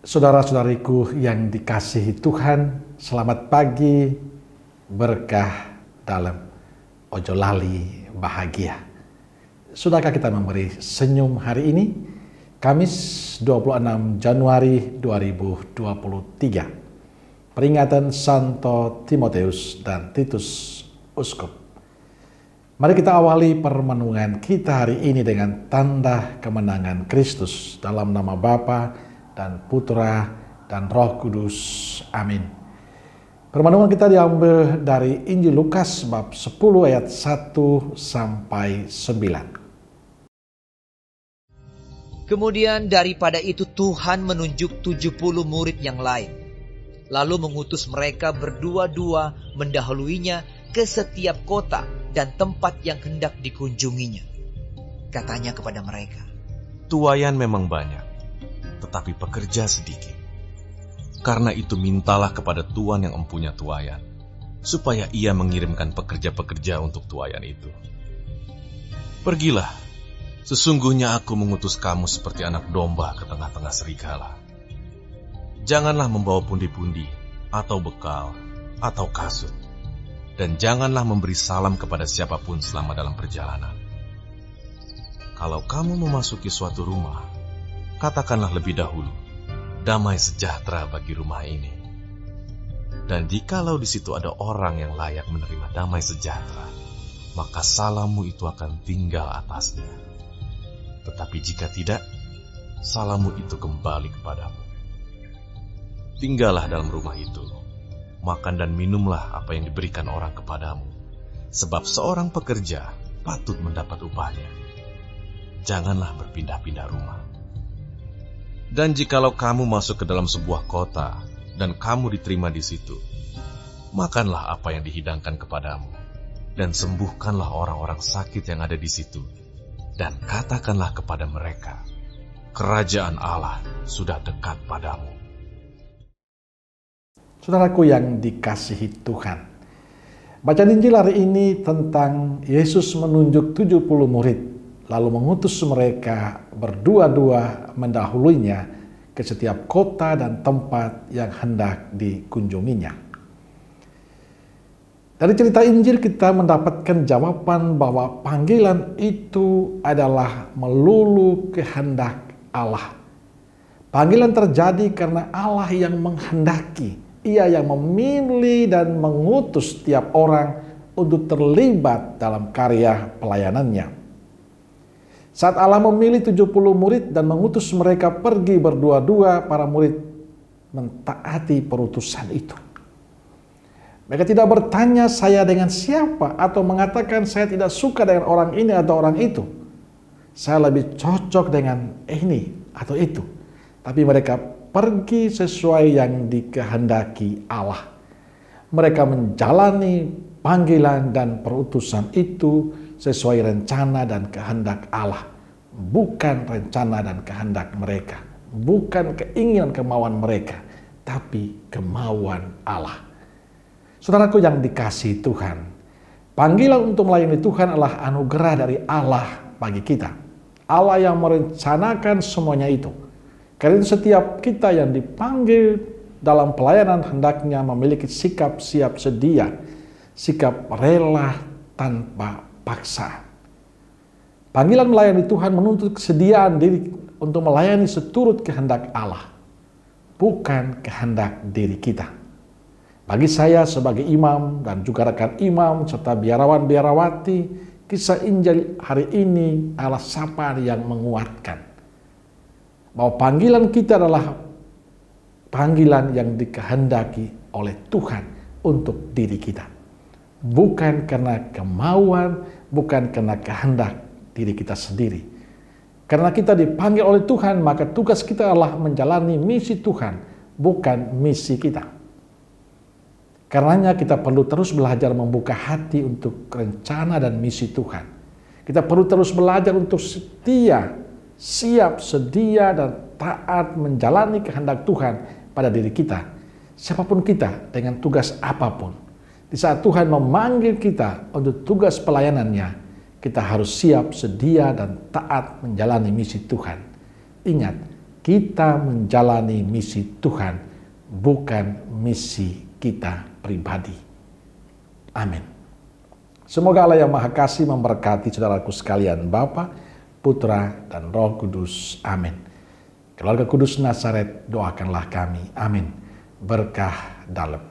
Saudara-saudariku yang dikasihi Tuhan, selamat pagi, berkah dalam ojo lali bahagia. Sudahkah kita memberi senyum hari ini? Kamis 26 Januari 2023. Peringatan Santo Timotius dan Titus Uskup. Mari kita awali permenungan kita hari ini dengan tanda kemenangan Kristus dalam nama Bapa dan Putra dan Roh Kudus. Amin. Permenungan kita diambil dari Injil Lukas bab 10 ayat 1 sampai 9. Kemudian daripada itu Tuhan menunjuk 70 murid yang lain, lalu mengutus mereka berdua-dua mendahuluinya ke setiap kota dan tempat yang hendak dikunjunginya. Katanya kepada mereka, "Tuaian memang banyak, tetapi pekerja sedikit. Karena itu mintalah kepada Tuan yang empunya tuaian, supaya ia mengirimkan pekerja-pekerja untuk tuaian itu. Pergilah, sesungguhnya aku mengutus kamu seperti anak domba ke tengah-tengah serigala. Janganlah membawa pundi-pundi, atau bekal, atau kasut, dan janganlah memberi salam kepada siapapun selama dalam perjalanan. Kalau kamu memasuki suatu rumah, katakanlah lebih dahulu, damai sejahtera bagi rumah ini. Dan jikalau di situ ada orang yang layak menerima damai sejahtera, maka salammu itu akan tinggal atasnya. Tetapi jika tidak, salammu itu kembali kepadamu. Tinggallah dalam rumah itu, makan dan minumlah apa yang diberikan orang kepadamu, sebab seorang pekerja patut mendapat upahnya. Janganlah berpindah-pindah rumah. Dan jikalau kamu masuk ke dalam sebuah kota dan kamu diterima di situ, makanlah apa yang dihidangkan kepadamu, dan sembuhkanlah orang-orang sakit yang ada di situ, dan katakanlah kepada mereka, kerajaan Allah sudah dekat padamu." Saudaraku yang dikasihi Tuhan, bacaan Injil hari ini tentang Yesus menunjuk 70 murid, lalu mengutus mereka berdua-dua mendahuluinya ke setiap kota dan tempat yang hendak dikunjunginya. Dari cerita Injil kita mendapatkan jawaban bahwa panggilan itu adalah melulu kehendak Allah. Panggilan terjadi karena Allah yang menghendaki, Ia yang memilih dan mengutus setiap orang untuk terlibat dalam karya pelayanannya. Saat Allah memilih 70 murid dan mengutus mereka pergi berdua-dua, para murid mentaati perutusan itu. Mereka tidak bertanya saya dengan siapa atau mengatakan saya tidak suka dengan orang ini atau orang itu. Saya lebih cocok dengan ini atau itu. Tapi mereka pergi sesuai yang dikehendaki Allah. Mereka menjalani panggilan dan perutusan itu sesuai rencana dan kehendak Allah, bukan rencana dan kehendak mereka, bukan keinginan kemauan mereka, tapi kemauan Allah. Saudaraku yang dikasihi Tuhan, panggilan untuk melayani Tuhan adalah anugerah dari Allah bagi kita. Allah yang merencanakan semuanya itu. Karena itu setiap kita yang dipanggil dalam pelayanan hendaknya memiliki sikap siap sedia, sikap rela tanpa paksa. Panggilan melayani Tuhan menuntut kesediaan diri untuk melayani seturut kehendak Allah, bukan kehendak diri kita. Bagi saya sebagai imam dan juga rekan imam serta biarawan-biarawati, kisah Injil hari ini adalah sapaan yang menguatkan bahwa panggilan kita adalah panggilan yang dikehendaki oleh Tuhan untuk diri kita, bukan karena kemauan, bukan karena kehendak diri kita sendiri. Karena kita dipanggil oleh Tuhan, maka tugas kita adalah menjalani misi Tuhan, bukan misi kita. Karenanya kita perlu terus belajar membuka hati untuk rencana dan misi Tuhan. Kita perlu terus belajar untuk setia, siap, sedia, dan taat menjalani kehendak Tuhan pada diri kita. Siapapun kita dengan tugas apapun. Di saat Tuhan memanggil kita untuk tugas pelayanannya, kita harus siap, sedia, dan taat menjalani misi Tuhan. Ingat, kita menjalani misi Tuhan, bukan misi kita pribadi. Amin. Semoga Allah yang Maha Kasih memberkati saudaraku sekalian, Bapa, Putra, dan Roh Kudus. Amin. Keluarga Kudus Nazaret, doakanlah kami. Amin. Berkah dalam